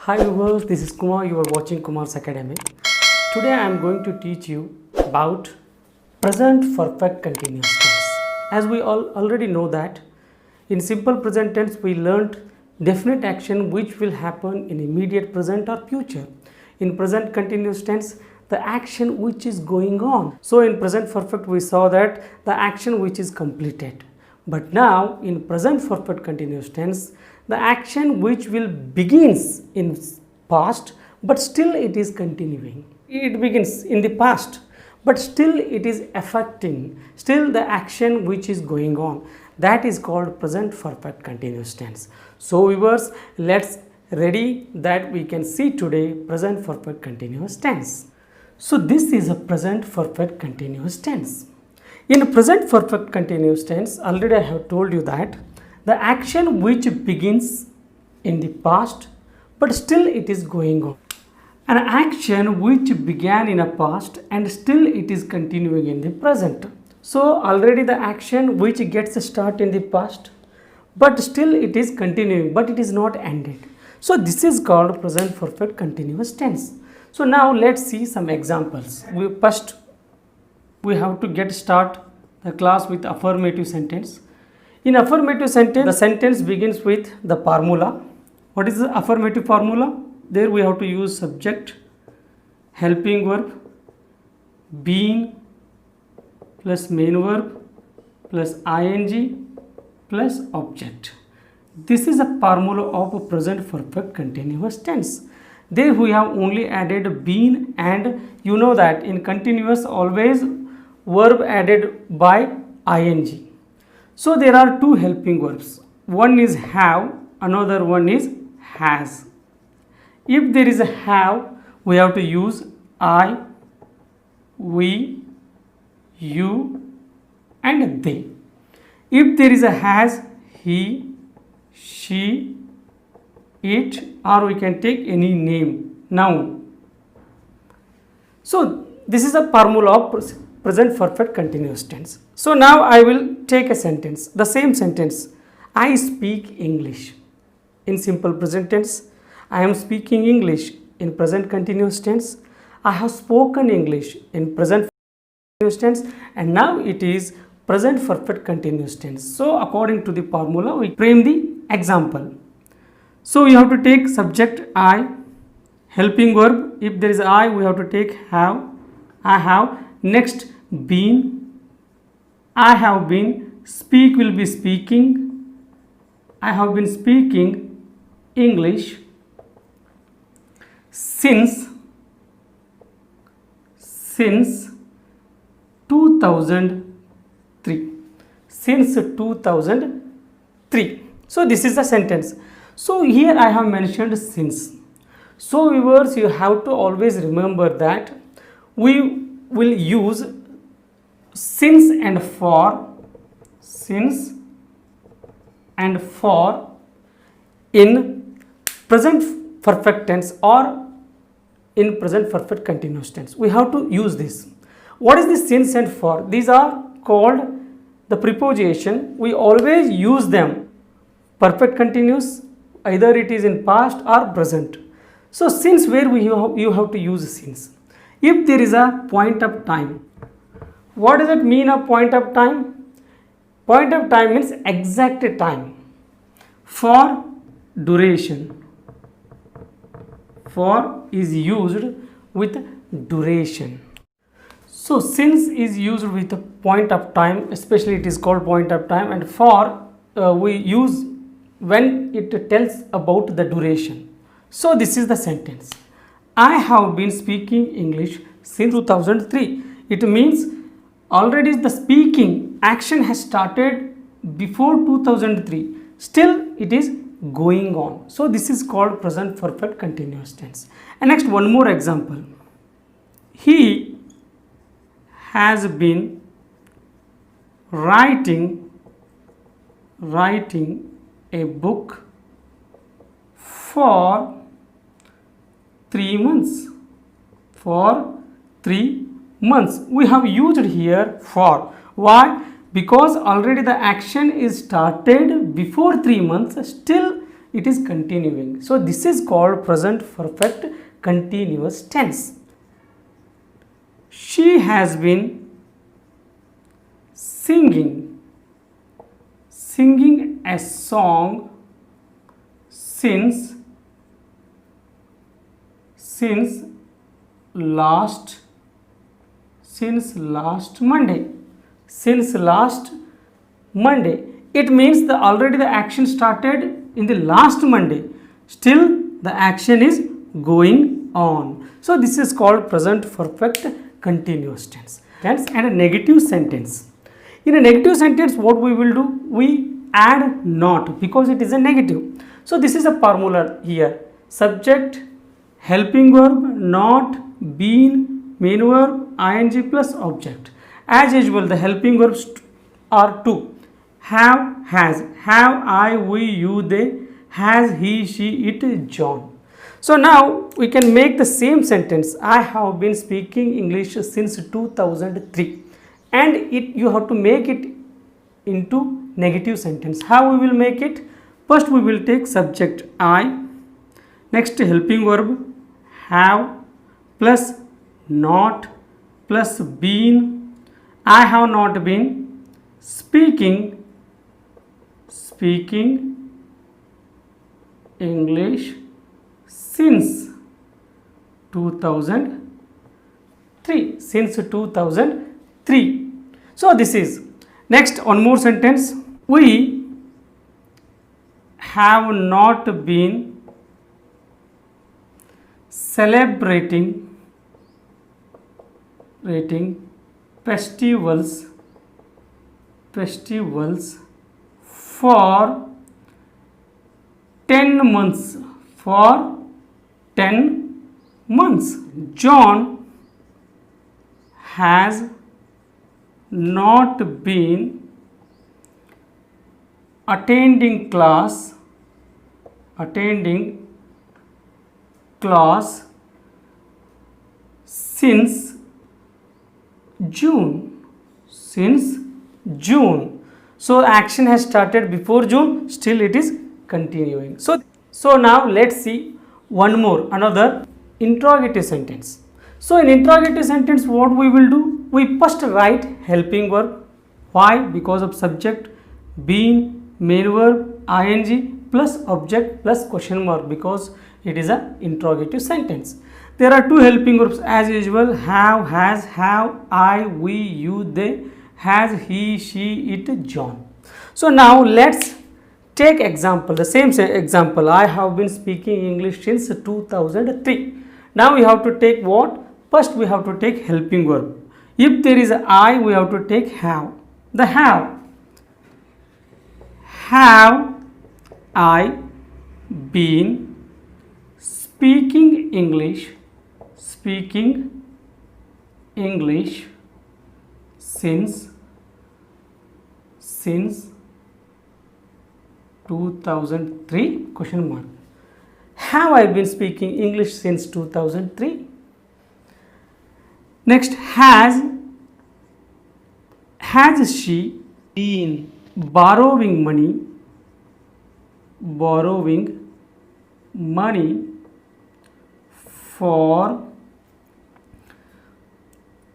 Hi viewers, this is Kumar. You are watching Kumar's Academy. Today I am going to teach you about present perfect continuous tense. As we all already know that in simple present tense we learnt definite action which will happen in immediate present or future. In present continuous tense, the action which is going on. So in present perfect we saw that the action which is completed. But now in present perfect continuous tense, the action which will begins in past but still it is continuing. It begins in the past but still it is affecting, still the action which is going on. That is called present perfect continuous tense. So viewers, let's ready that we can see today present perfect continuous tense. So this is a present perfect continuous tense. In present perfect continuous tense, already I have told you that the action which begins in the past but still it is going on. An action which began in a past and still it is continuing in the present. So already the action which gets a start in the past but still it is continuing, but it is not ended. So this is called present perfect continuous tense. So now let's see some examples. We have to get start the class with affirmative sentence. In affirmative sentence, the sentence begins with the formula. What is the affirmative formula? There we have to use subject, helping verb, being plus main verb plus ing plus object. This is a formula of a present perfect continuous tense. There we have only added been, and you know that in continuous always verb added by ing. So there are two helping verbs. One is have, another one is has. If there is a have, we have to use I, we, you and they. If there is a has, he, she, it, or we can take any name, noun. So this is a formula of present perfect continuous tense. So now I will take a sentence, the same sentence. I speak English. In simple present tense, I am speaking English. In present continuous tense, I have spoken English. In present continuous tense, and now it is present perfect continuous tense. So according to the formula, we frame the example. So we have to take subject I, helping verb. If there is I, we have to take have, I have. Next been, I have been. Speak will be speaking, I have been speaking English. Since 2003. Since 2003. So this is the sentence. So here I have mentioned since. So viewers, you have to always remember that we will use since and for in present perfect tense or in present perfect continuous tense. We have to use this. What is this since and for? These are called the preposition. We always use them. Perfect continuous, either it is in past or present. So since, where you have to use since. If there is a point of time, what does it mean a point of time? Point of time means exact time. For duration. For is used with duration. So since is used with a point of time, especially it is called point of time, and for we use when it tells about the duration. So this is the sentence. I have been speaking English since 2003. It means already the speaking action has started before 2003. Still it is going on. So this is called present perfect continuous tense. And next, one more example. He has been writing a book for 3 months. For 3 months. We have used here for. Why? Because already the action is started before 3 months, still it is continuing. So this is called present perfect continuous tense. She has been singing a song since last Monday. Since last Monday. It means the already the action started in the last Monday. Still the action is going on. So this is called present perfect continuous tense. And a negative sentence. In a negative sentence, what we will do? We add not because it is a negative. So this is a formula here. Subject, helping verb, not, been, main verb, ing plus object. As usual, the helping verbs are two. Have, has, have, I, we, you, they, has, he, she, it, John. So now we can make the same sentence. I have been speaking English since 2003. And you have to make it into negative sentence. How we will make it? First we will take subject I, next helping verb have plus not plus been. I have not been speaking English since 2003. So this is next. One more sentence. We have not been celebrating festivals for 10 months. John has not been attending class since June. So action has started before June, still it is continuing. So now let's see another interrogative sentence. So in interrogative sentence, what we will do? We first write helping verb. Why? Because of subject, been, main verb, ing plus object plus question mark, because it is an interrogative sentence. There are two helping verbs as usual: have, has, have, I, we, you, they, has, he, she, it, John. So now let's take example, the same example. I have been speaking English since 2003. Now we have to take what? First we have to take helping verb. If there is I, we have to take have. The have I been speaking English since 2003 question mark. Have I been speaking English since 2003? Next, has she been borrowing money for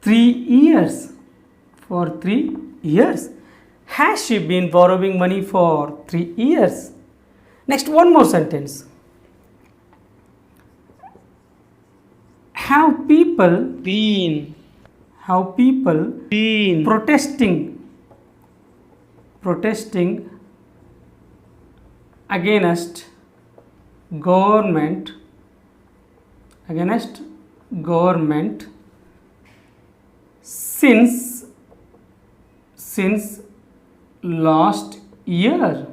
3 years? Has she been borrowing money for 3 years? Next, one more sentence. Have people been protesting against government since last year?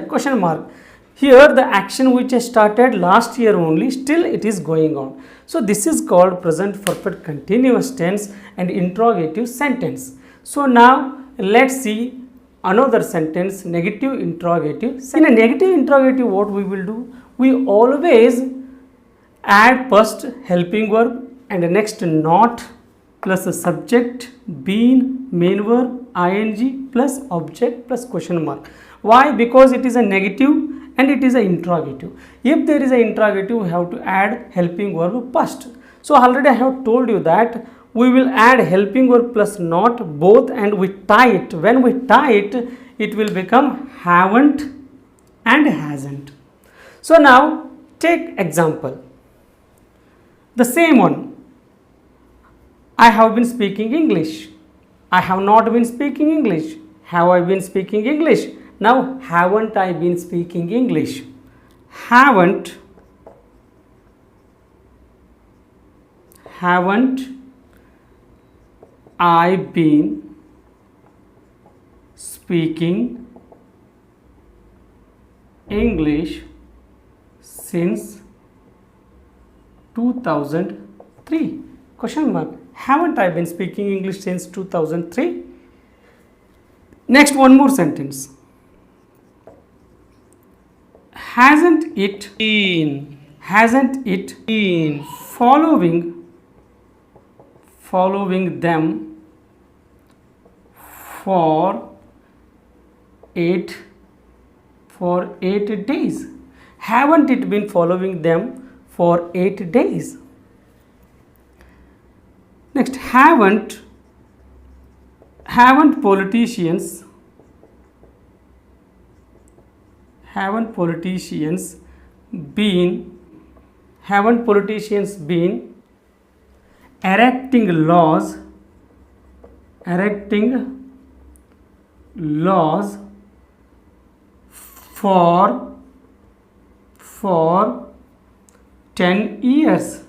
Question mark. Here the action which has started last year only, still it is going on. So this is called present perfect continuous tense and interrogative sentence. So now let's see another sentence, negative interrogative. In a negative interrogative, what we will do? We always add first helping verb and next not plus a subject, been, main verb, ing plus object plus question mark. Why? Because it is a negative and it is an interrogative. If there is an interrogative, we have to add helping verb first. So already I have told you that we will add helping verb plus not both and we tie it. When we tie it, it will become haven't and hasn't. So now take example. The same one. I have been speaking English. I have not been speaking English. Have I been speaking English? Now haven't I been speaking English? Haven't I been speaking English since 2003? Question mark. Haven't I been speaking English since 2003? Next, one more sentence. Hasn't it been following them for 8 days? Haven't it been following them for 8 days? Next, haven't politicians been erecting laws for 10 years?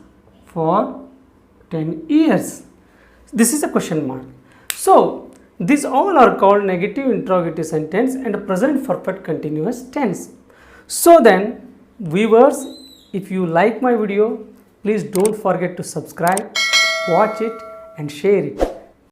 This is a question mark. So these all are called negative interrogative sentence and present perfect continuous tense. So then, viewers, if you like my video, please don't forget to subscribe, watch it and share it.